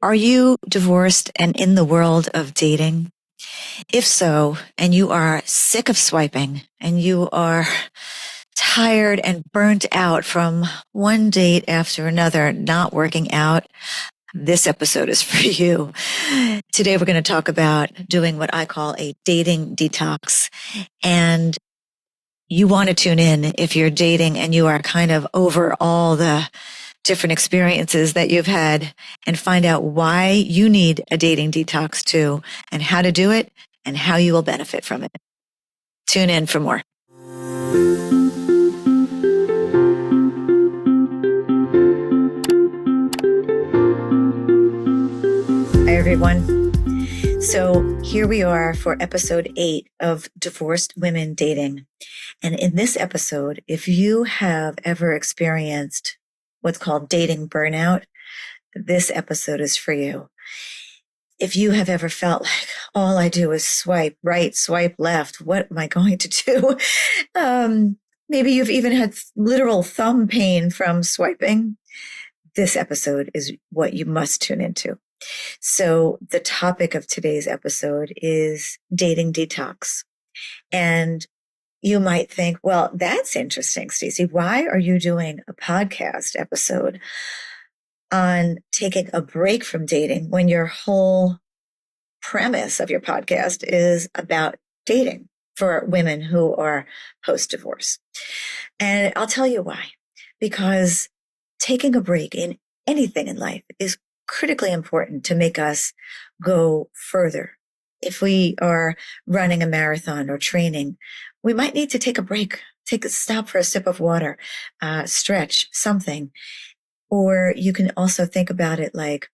Are you divorced and in the world of dating? If so, and you are sick of swiping and you are tired and burnt out from one date after another not working out, this episode is for you. Today, we're going to talk about doing what I call a dating detox. And you want to tune in if you're dating and you are kind of over all the different experiences that you've had and find out why you need a dating detox too and how to do it and how you will benefit from it. Tune in for more. Hi, everyone. So here we are for episode 8 of Divorced Women Dating. And in this episode, if you have ever experienced what's called dating burnout, this episode is for you. If you have ever felt like all I do is swipe right, swipe left, what am I going to do? Maybe you've even had literal thumb pain from swiping. This episode is what you must tune into. So the topic of today's episode is dating detox. And you might think, well, that's interesting, Stacey. Why are you doing a podcast episode on taking a break from dating when your whole premise of your podcast is about dating for women who are post-divorce? And I'll tell you why. Because taking a break in anything in life is critically important to make us go further. If we are running a marathon or training, we might need to take a break, take a stop for a sip of water, stretch, something. Or you can also think about it like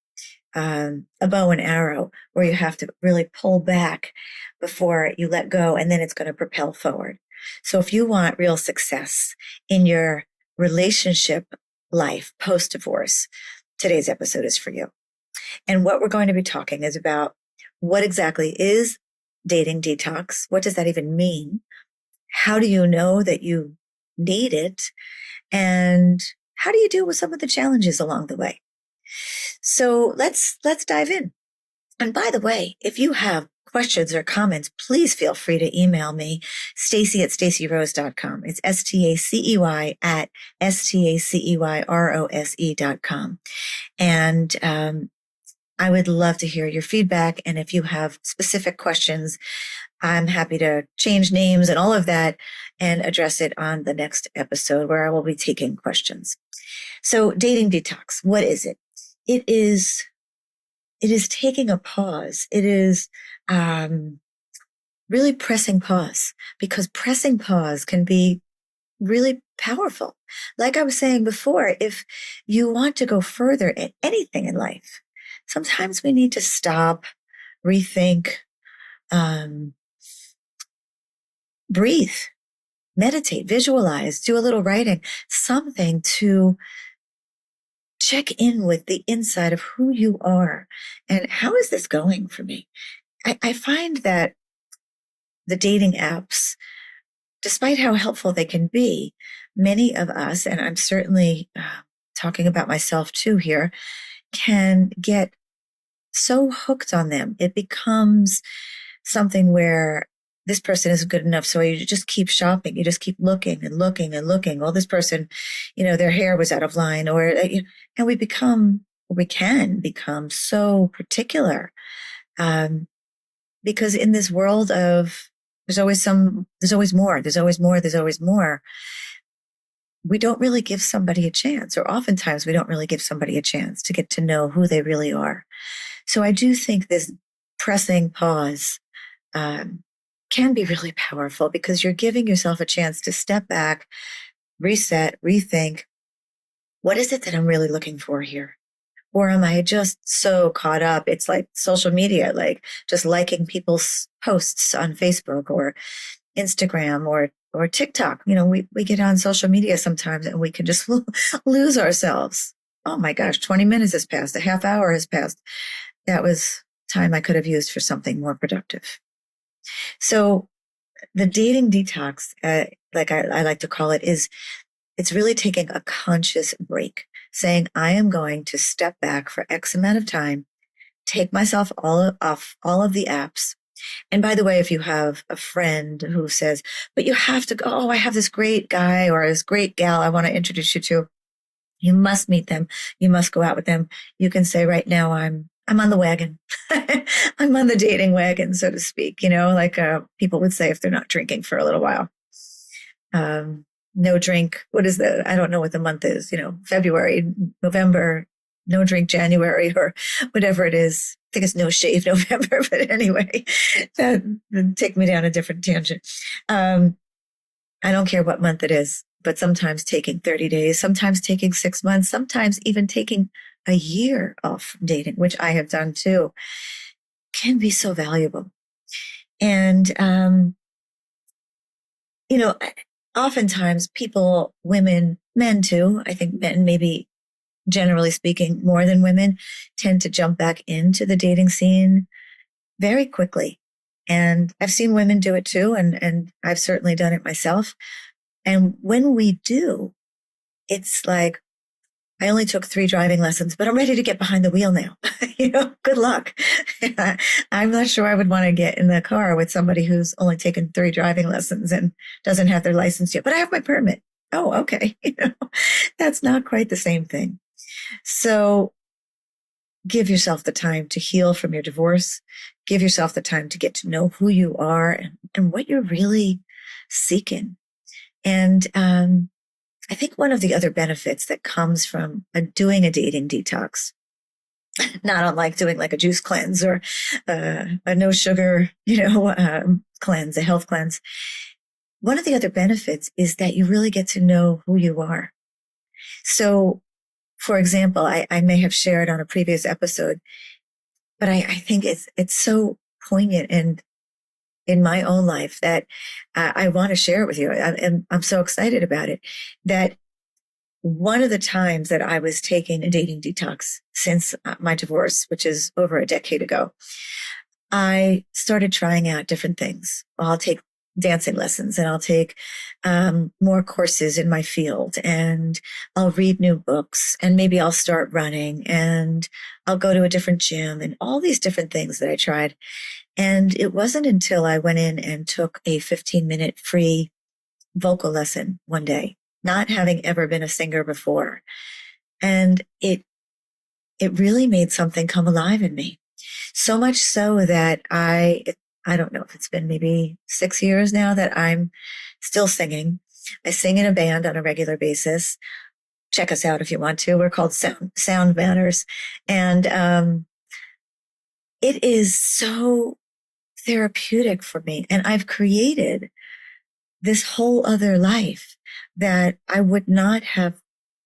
a bow and arrow, where you have to really pull back before you let go, and then it's going to propel forward. So if you want real success in your relationship life post-divorce, today's episode is for you. And what we're going to be talking is about what exactly is dating detox? What does that even mean? How do you know that you need it? And how do you deal with some of the challenges along the way? So let's dive in. And by the way, if you have questions or comments, please feel free to email me, Stacey at StaceyRose.com. It's STACEY at STACEYROSE.com. And I would love to hear your feedback. And if you have specific questions, I'm happy to change names and all of that and address it on the next episode where I will be taking questions. So dating detox, what is it? It is taking a pause. It is really pressing pause, because pressing pause can be really powerful. Like I was saying before, if you want to go further in anything in life, sometimes we need to stop, rethink, breathe, meditate, visualize, do a little writing, something to check in with the inside of who you are. And how is this going for me? I find that the dating apps, despite how helpful they can be, many of us, and I'm certainly talking about myself too here, can get so hooked on them. It becomes something where this person isn't good enough, so you just keep shopping. You just keep looking and looking and looking. Well, this person, their hair was out of line, and we can become so particular, because in this world of there's always more. We don't really give somebody a chance, or oftentimes we don't really give somebody a chance to get to know who they really are. So I do think this pressing pause can be really powerful, because you're giving yourself a chance to step back, reset, rethink. What is it that I'm really looking for here? Or am I just so caught up? It's like social media, like just liking people's posts on Facebook or Instagram or TikTok. We get on social media sometimes and we can just lose ourselves. Oh my gosh, 20 minutes has passed, a half hour has passed. That was time I could have used for something more productive. So the dating detox, like I like to call it, it's really taking a conscious break, saying, I am going to step back for X amount of time take myself off all of the apps. And by the way, if you have a friend who says, but you have to go, oh, I have this great guy or this great gal I want to introduce you to. You must meet them. You must go out with them. You can say right now, I'm on the wagon. I'm on the dating wagon, so to speak, like people would say if they're not drinking for a little while. No drink. What is I don't know what the month is, February, November, no drink January, or whatever it is. I think it's no shave November, but anyway, that take me down a different tangent. I don't care what month it is, but sometimes taking 30 days, sometimes taking 6 months, sometimes even taking a year off dating, which I have done too, can be so valuable. And, oftentimes people, women, men too, I think men maybe generally speaking more than women, tend to jump back into the dating scene very quickly. And I've seen women do it too. And I've certainly done it myself. And when we do, it's like, I only took 3 driving lessons, but I'm ready to get behind the wheel now. Good luck. I'm not sure I would want to get in the car with somebody who's only taken 3 driving lessons and doesn't have their license yet, but I have my permit. Oh, okay. That's not quite the same thing. So give yourself the time to heal from your divorce. Give yourself the time to get to know who you are and what you're really seeking. And I think one of the other benefits that comes from doing a dating detox, not unlike doing like a juice cleanse or a no sugar, cleanse, a health cleanse. One of the other benefits is that you really get to know who you are. So, for example, I may have shared on a previous episode, but I think it's so poignant and in my own life that I want to share it with you. I'm so excited about it that one of the times that I was taking a dating detox since my divorce, which is over a decade ago, I started trying out different things. I'll take dancing lessons and I'll take more courses in my field and I'll read new books and maybe I'll start running and I'll go to a different gym and all these different things that I tried. And it wasn't until I went in and took a 15-minute free vocal lesson one day, not having ever been a singer before. And it really made something come alive in me. So much so that I don't know if it's been maybe 6 years now that I'm still singing. I sing in a band on a regular basis. Check us out if you want to. We're called Sound Manners. And it is so therapeutic for me. And I've created this whole other life that I would not have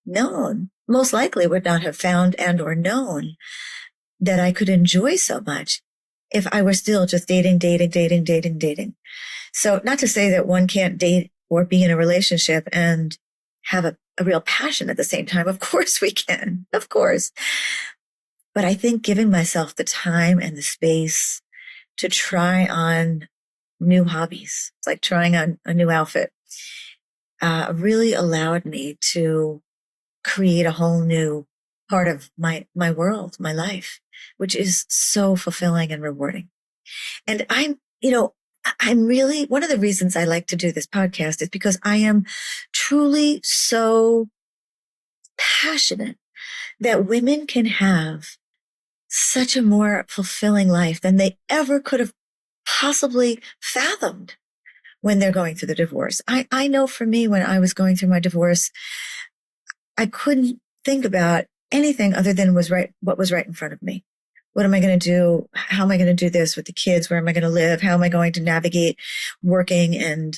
known, most likely would not have found and or known that I could enjoy so much if I were still just dating. So not to say that one can't date or be in a relationship and have a real passion at the same time. Of course we can, of course. But I think giving myself the time and the space to try on new hobbies, it's like trying on a new outfit, really allowed me to create a whole new part of my world, my life, which is so fulfilling and rewarding. And I'm really, one of the reasons I like to do this podcast is because I am truly so passionate that women can have such a more fulfilling life than they ever could have possibly fathomed when they're going through the divorce. I know for me, when I was going through my divorce, I couldn't think about anything other than what was right in front of me. What am I going to do? How am I going to do this with the kids? Where am I going to live? How am I going to navigate working and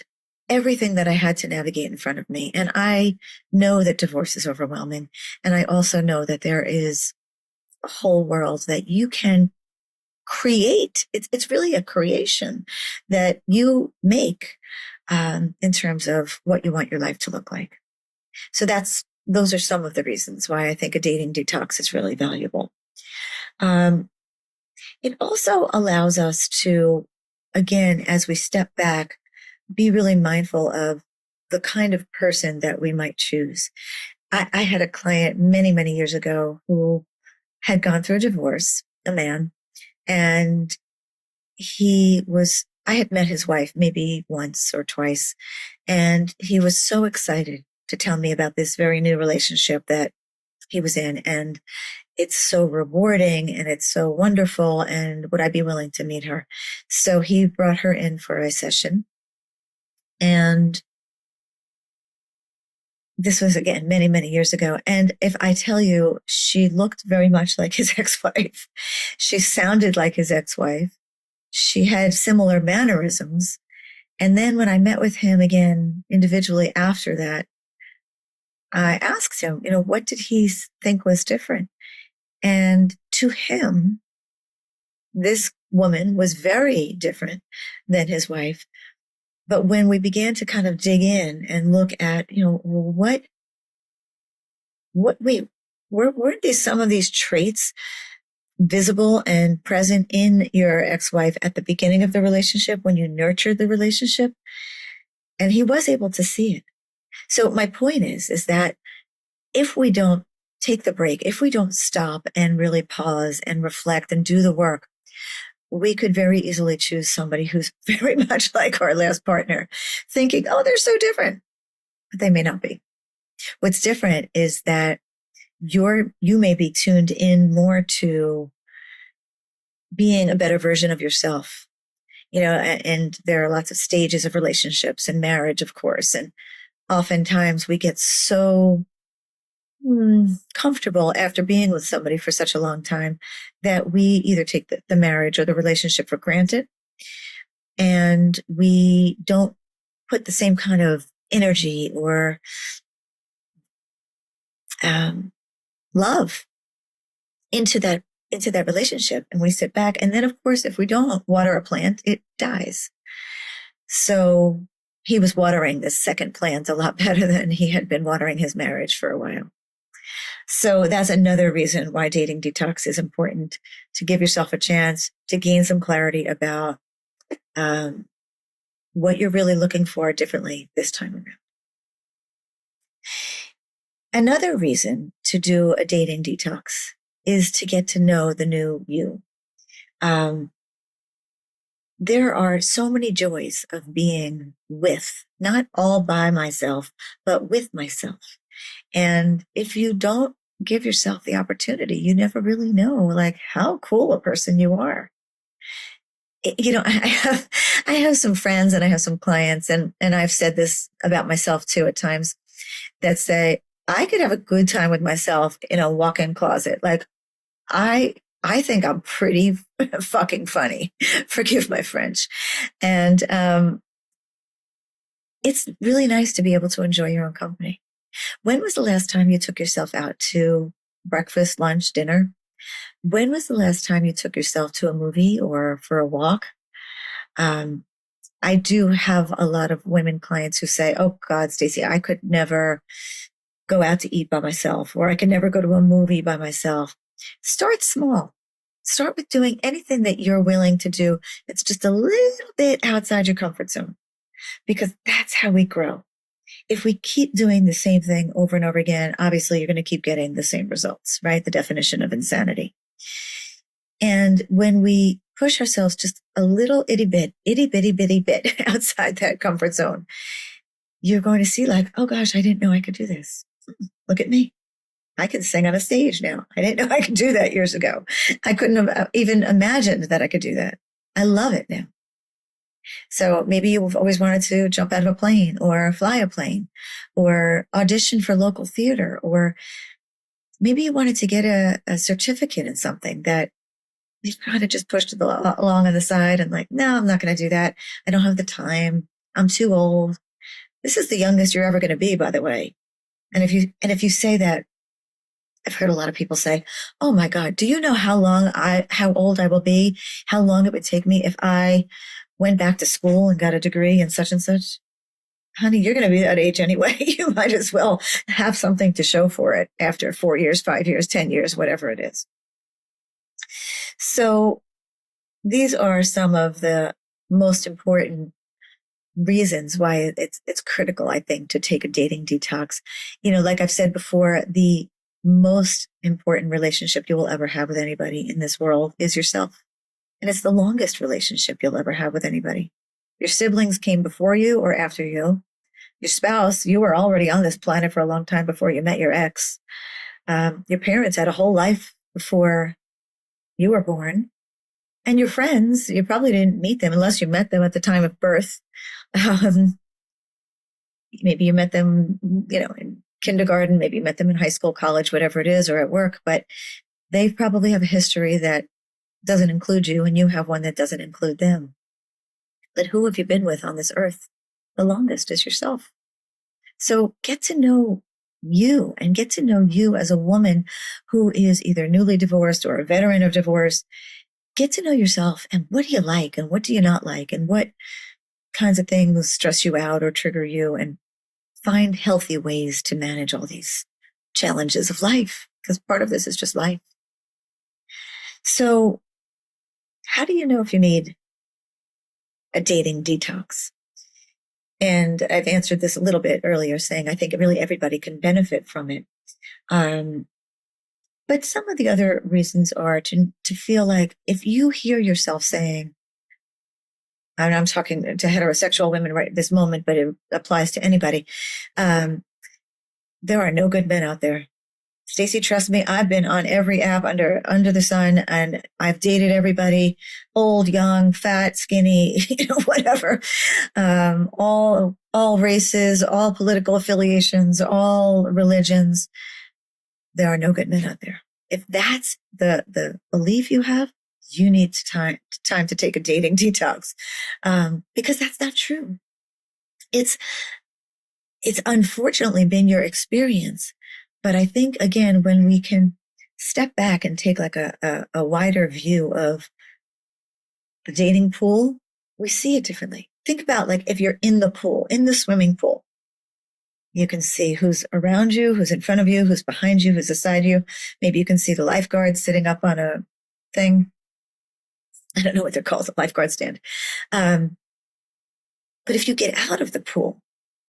everything that I had to navigate in front of me? And I know that divorce is overwhelming. And I also know that there is a whole world that you can create. It's really a creation that you make in terms of what you want your life to look like. So those are some of the reasons why I think a dating detox is really valuable. It also allows us to, again, as we step back, be really mindful of the kind of person that we might choose. I had a client many, many years ago who had gone through a divorce. a man, and I had met his wife maybe once or twice, and he was so excited to tell me about this very new relationship that he was in. And it's so rewarding and it's so wonderful. And would I be willing to meet her? So he brought her in for a session. And this was, again, many, many years ago. And if I tell you, she looked very much like his ex-wife. She sounded like his ex-wife. She had similar mannerisms. And then when I met with him again individually after that, I asked him, what did he think was different? And to him, this woman was very different than his wife. But when we began to kind of dig in and look at, weren't these some of these traits visible and present in your ex-wife at the beginning of the relationship when you nurtured the relationship? And he was able to see it. So my point is that if we don't take the break, if we don't stop and really pause and reflect and do the work, we could very easily choose somebody who's very much like our last partner, thinking, oh, they're so different, but they may not be. What's different is that you may be tuned in more to being a better version of yourself, and there are lots of stages of relationships and marriage, of course. And oftentimes we get so comfortable after being with somebody for such a long time that we either take the marriage or the relationship for granted, and we don't put the same kind of energy or love into that relationship, and we sit back. And then, of course, if we don't water a plant, it dies. So he was watering this second plant a lot better than he had been watering his marriage for a while. So that's another reason why dating detox is important, to give yourself a chance to gain some clarity about what you're really looking for differently this time around. Another reason to do a dating detox is to get to know the new you. There are so many joys of being with, not all by myself, but with myself. And if you don't give yourself the opportunity, you never really know how cool a person you are. I have some friends and I have some clients, and I've said this about myself too at times, that say, I could have a good time with myself in a walk-in closet. I think I'm pretty fucking funny. Forgive my French. And it's really nice to be able to enjoy your own company. When was the last time you took yourself out to breakfast, lunch, dinner? When was the last time you took yourself to a movie or for a walk? I do have a lot of women clients who say, oh God, Stacey, I could never go out to eat by myself, or I could never go to a movie by myself. Start small. Start with doing anything that you're willing to do. It's just a little bit outside your comfort zone, because that's how we grow. If we keep doing the same thing over and over again, obviously you're going to keep getting the same results, right? The definition of insanity. And when we push ourselves just a little itty bitty bit outside that comfort zone, you're going to see oh gosh, I didn't know I could do this. Look at me. I can sing on a stage now. I didn't know I could do that years ago. I couldn't have even imagined that I could do that. I love it now. So maybe you've always wanted to jump out of a plane or fly a plane or audition for local theater, or maybe you wanted to get a certificate in something that you've kind of just pushed along on the side and no, I'm not going to do that. I don't have the time. I'm too old. This is the youngest you're ever going to be, by the way. And if you say that, I've heard a lot of people say, oh my God, do you know how old I will be? How long it would take me if I went back to school and got a degree in such and such? Honey, you're going to be that age anyway. You might as well have something to show for it after 4 years, 5 years, 10 years, whatever it is. So these are some of the most important reasons why it's critical, I think, to take a dating detox. Like I've said before, the most important relationship you will ever have with anybody in this world is yourself. And it's the longest relationship you'll ever have with anybody. Your siblings came before you or after you. Your spouse, you were already on this planet for a long time before you met your ex. Your parents had a whole life before you were born. And your friends, you probably didn't meet them unless you met them at the time of birth. Maybe you met them, in kindergarten, maybe you met them in high school, college, whatever it is, or at work, but they probably have a history that doesn't include you, and you have one that doesn't include them. But who have you been with on this earth? The longest is yourself. So get to know you, and get to know you as a woman who is either newly divorced or a veteran of divorce. Get to know yourself, and what do you like and what do you not like, and what kinds of things stress you out or trigger you, and find healthy ways to manage all these challenges of life, because part of this is just life. So how do you know if you need a dating detox? And I've answered this a little bit earlier, saying I think really everybody can benefit from it. But some of the other reasons are to feel like if you hear yourself saying, and I'm talking to heterosexual women right at this moment, but it applies to anybody, there are no good men out there. Stacey, trust me, I've been on every app under the sun, and I've dated everybody, old, young, fat, skinny, whatever, all races, all political affiliations, all religions. There are no good men out there. If that's the belief you have, you need time to take a dating detox, because that's not true. It's unfortunately been your experience. But I think, again, when we can step back and take like a wider view of the dating pool, we see it differently. Think about like if you're in the pool, in the swimming pool, you can see who's around you, who's in front of you, who's behind you, who's beside you. Maybe you can see the lifeguard sitting up on a thing. I don't know what they're called, a lifeguard stand. But if you get out of the pool,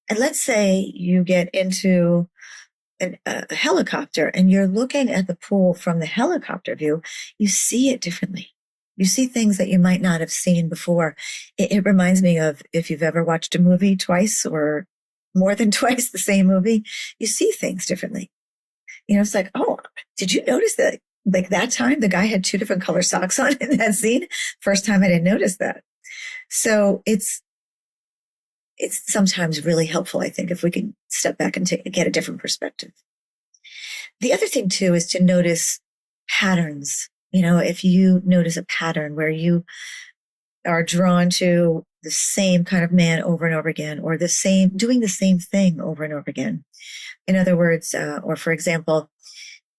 and let's say you get into a helicopter and you're looking at the pool from the helicopter view, you see it differently. You see things that you might not have seen before. It reminds me of if you've ever watched a movie twice or more than twice, the same movie, you see things differently. It's like, oh, did you notice that? Like that time the guy had 2 different color socks on in that scene? First time I didn't notice that. So it's sometimes really helpful, I think, if we can step back and get a different perspective. The other thing, too, is to notice patterns. If you notice a pattern where you are drawn to the same kind of man over and over again, or doing the same thing over and over again. In other words, or for example,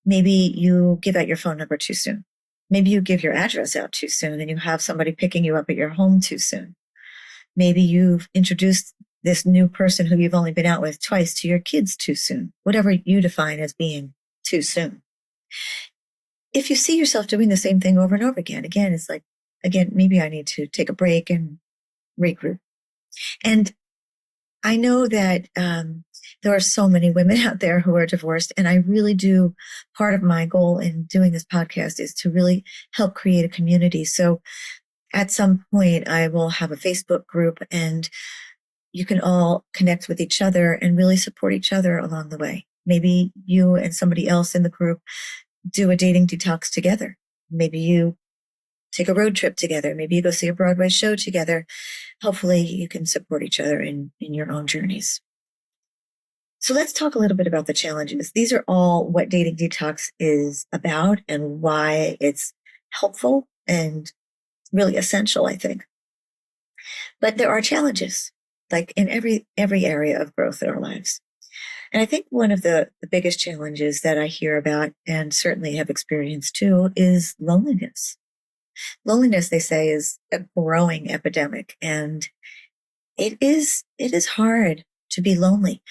maybe you give out your phone number too soon. Maybe you give your address out too soon and you have somebody picking you up at your home too soon. Maybe you've introduced this new person who you've only been out with twice to your kids too soon, whatever you define as being too soon. If you see yourself doing the same thing over and over again, it's like, maybe I need to take a break and regroup. And I know that there are so many women out there who are divorced, and I really do. Part of my goal in doing this podcast is to really help create a community. So at some point, I will have a Facebook group, and you can all connect with each other and really support each other along the way. Maybe you and somebody else in the group do a dating detox together. Maybe you take a road trip together. Maybe you go see a Broadway show together. Hopefully you can support each other in your own journeys. So let's talk a little bit about the challenges. These are all what dating detox is about and why it's helpful and really essential, I think. But there are challenges, like in every area of growth in our lives. And I think one of the biggest challenges that I hear about, and certainly have experienced too, is loneliness. Loneliness, they say, is a growing epidemic, and it is hard to be lonely.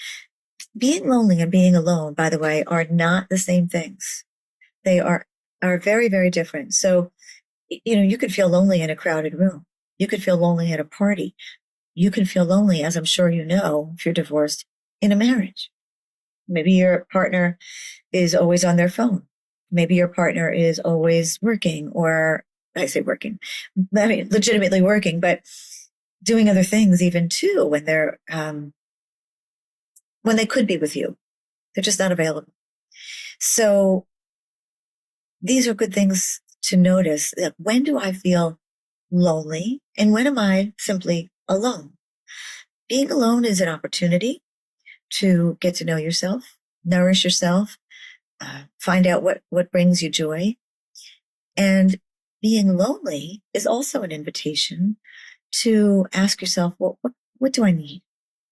Being lonely and being alone, by the way, are not the same things. They are very, very different. So, you could feel lonely in a crowded room. You could feel lonely at a party. You can feel lonely, as I'm sure you know, if you're divorced, in a marriage. Maybe your partner is always on their phone. Maybe your partner is always working, or I say working, I mean, legitimately working, but doing other things even too when when they could be with you. They're just not available. So these are good things to notice. That when do I feel lonely and when am I simply alone? Being alone is an opportunity to get to know yourself, nourish yourself, find out what brings you joy. And being lonely is also an invitation to ask yourself, well, what do I need?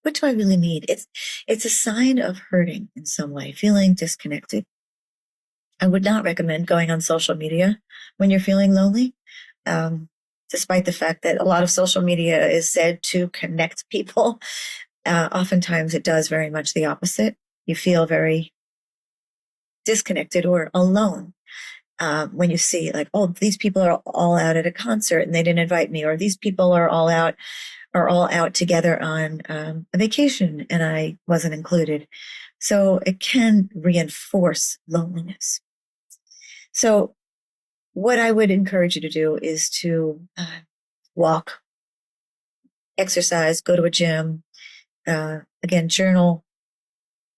What do I really need? It's a sign of hurting in some way, feeling disconnected. I would not recommend going on social media when you're feeling lonely, despite the fact that a lot of social media is said to connect people. Oftentimes it does very much the opposite. You feel very disconnected or alone when you see like, oh, these people are all out at a concert and they didn't invite me, or these people are all out together on a vacation and I wasn't included. So it can reinforce loneliness. So what I would encourage you to do is to walk, exercise, go to a gym, again, journal,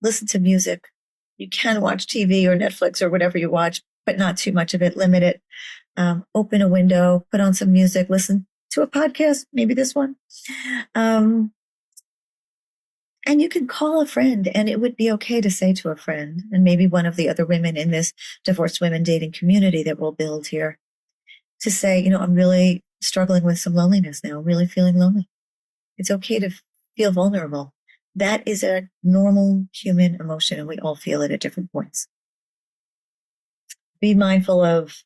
listen to music. You can watch TV or Netflix or whatever you watch, but not too much of it. Limit it. Open a window, put on some music, listen to a podcast, maybe this one. And you can call a friend, and it would be okay to say to a friend, and maybe one of the other women in this divorced women dating community that we'll build here, to say, I'm really struggling with some loneliness now, really feeling lonely. It's okay to feel vulnerable. That is a normal human emotion, and we all feel it at different points. Be mindful of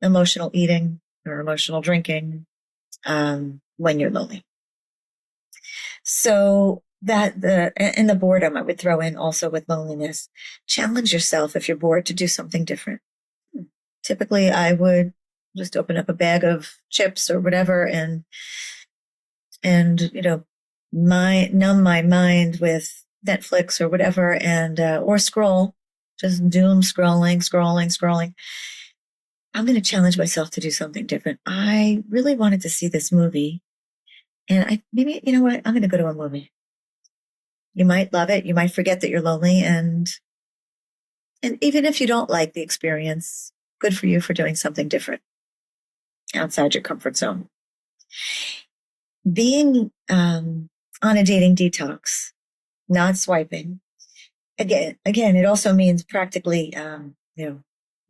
emotional eating or emotional drinking when you're lonely. So the boredom I would throw in also with loneliness. Challenge yourself if you're bored to do something different. Typically, I would just open up a bag of chips or whatever and numb my mind with Netflix or whatever, and or scroll, just doom scrolling. I'm going to challenge myself to do something different. I really wanted to see this movie, and maybe, you know what, I'm going to go to a movie. You might love it. You might forget that you're lonely. And even if you don't like the experience, good for you for doing something different outside your comfort zone. Being on a dating detox, not swiping. Again, it also means practically,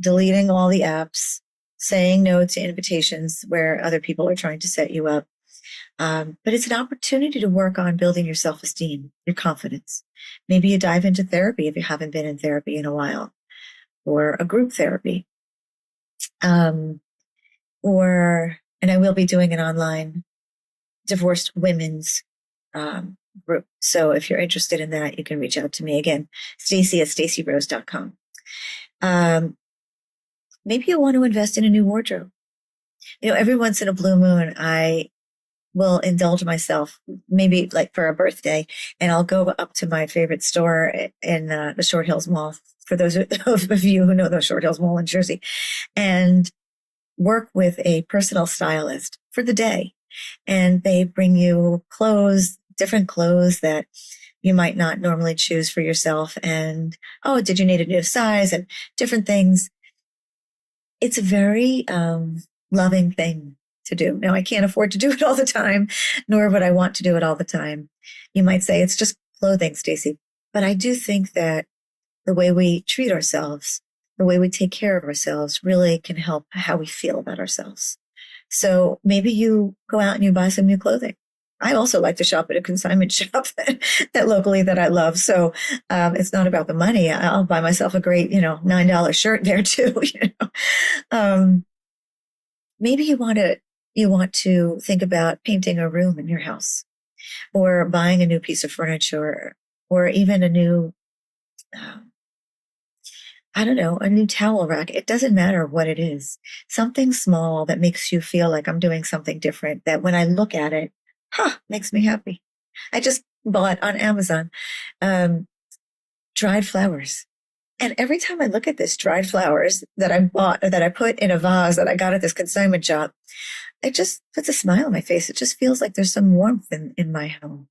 deleting all the apps, saying no to invitations where other people are trying to set you up. But it's an opportunity to work on building your self-esteem, your confidence. Maybe you dive into therapy if you haven't been in therapy in a while, or a group therapy. And I will be doing an online divorced women's group. So if you're interested in that, you can reach out to me again, Stacey at staceyrose.com. Maybe you want to invest in a new wardrobe. Every once in a blue moon, I will indulge myself, maybe like for a birthday, and I'll go up to my favorite store in the Short Hills Mall, for those of you who know the Short Hills Mall in Jersey, and work with a personal stylist for the day. And they bring you different clothes that you might not normally choose for yourself. And, oh, did you need a new size, and different things. It's a very loving thing to do. Now, I can't afford to do it all the time, nor would I want to do it all the time. You might say it's just clothing, Stacey. But I do think that the way we treat ourselves, the way we take care of ourselves, really can help how we feel about ourselves. So maybe you go out and you buy some new clothing. I also like to shop at a consignment shop that locally that I love. So it's not about the money. I'll buy myself a great, $9 shirt there too. Maybe you want to think about painting a room in your house, or buying a new piece of furniture, or even a new, a new towel rack. It doesn't matter what it is. Something small that makes you feel like I'm doing something different, that when I look at it, makes me happy. I just bought on Amazon dried flowers. And every time I look at this dried flowers that I bought or that I put in a vase that I got at this consignment shop, it just puts a smile on my face. It just feels like there's some warmth in my home.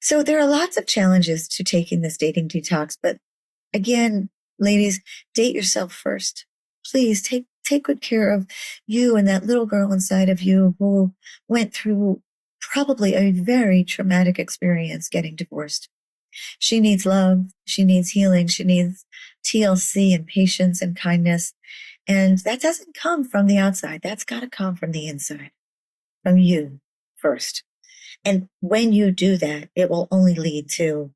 So there are lots of challenges to taking this dating detox. But again, ladies, date yourself first. Please take good care of you and that little girl inside of you who went through probably a very traumatic experience getting divorced. She needs love. She needs healing. She needs TLC and patience and kindness. And that doesn't come from the outside. That's got to come from the inside, from you first. And when you do that, it will only lead to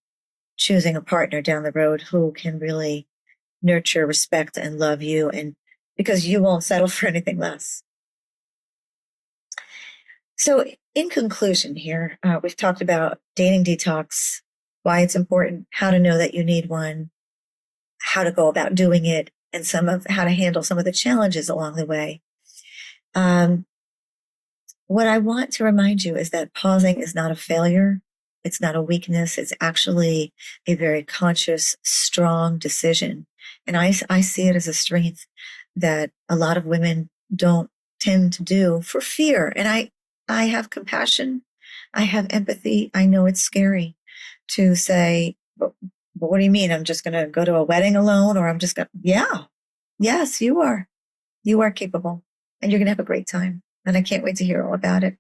choosing a partner down the road who can really nurture, respect, and love you, and because you won't settle for anything less. So in conclusion here, we've talked about dating detox, why it's important, how to know that you need one, how to go about doing it, and how to handle some of the challenges along the way. What I want to remind you is that pausing is not a failure. It's not a weakness. It's actually a very conscious, strong decision. And I see it as a strength that a lot of women don't tend to do for fear. And I have compassion. I have empathy. I know it's scary to say, but what do you mean? I'm just going to go to a wedding alone, or I'm just going to, yeah, yes, you are. You are capable, and you're going to have a great time. And I can't wait to hear all about it.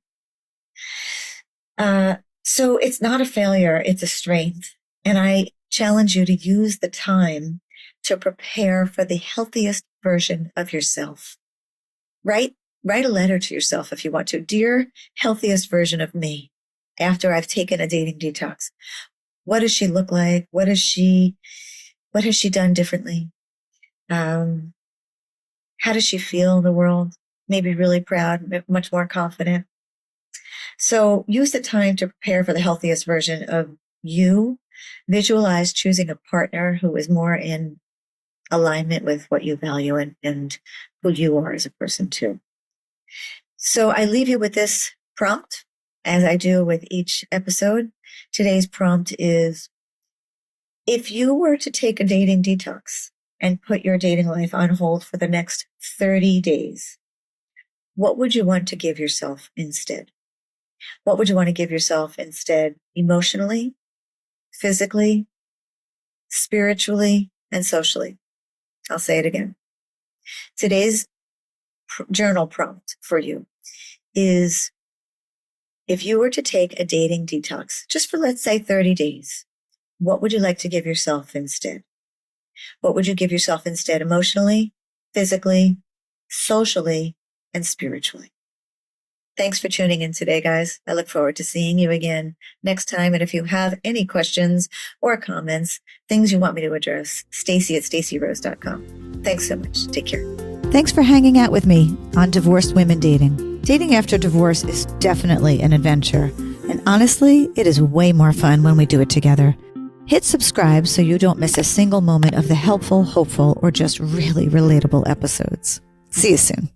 So it's not a failure. It's a strength. And I challenge you to use the time to prepare for the healthiest version of yourself. Write a letter to yourself if you want to. Dear healthiest version of me, after I've taken a dating detox, what does she look like? What has she done differently? How does she feel in the world? Maybe really proud, much more confident. So use the time to prepare for the healthiest version of you. Visualize choosing a partner who is more in alignment with what you value and who you are as a person too. So I leave you with this prompt, as I do with each episode. Today's prompt is, if you were to take a dating detox and put your dating life on hold for the next 30 days, what would you want to give yourself instead? What would you want to give yourself instead, emotionally, physically, spiritually, and socially? I'll say it again. Today's journal prompt for you is, if you were to take a dating detox, just for, let's say, 30 days, what would you like to give yourself instead? What would you give yourself instead, emotionally, physically, socially, and spiritually? Thanks for tuning in today, guys. I look forward to seeing you again next time. And if you have any questions or comments, things you want me to address, Stacey@staceyrose.com. Thanks so much. Take care. Thanks for hanging out with me on Divorced Women Dating. Dating after divorce is definitely an adventure. And honestly, it is way more fun when we do it together. Hit subscribe so you don't miss a single moment of the helpful, hopeful, or just really relatable episodes. See you soon.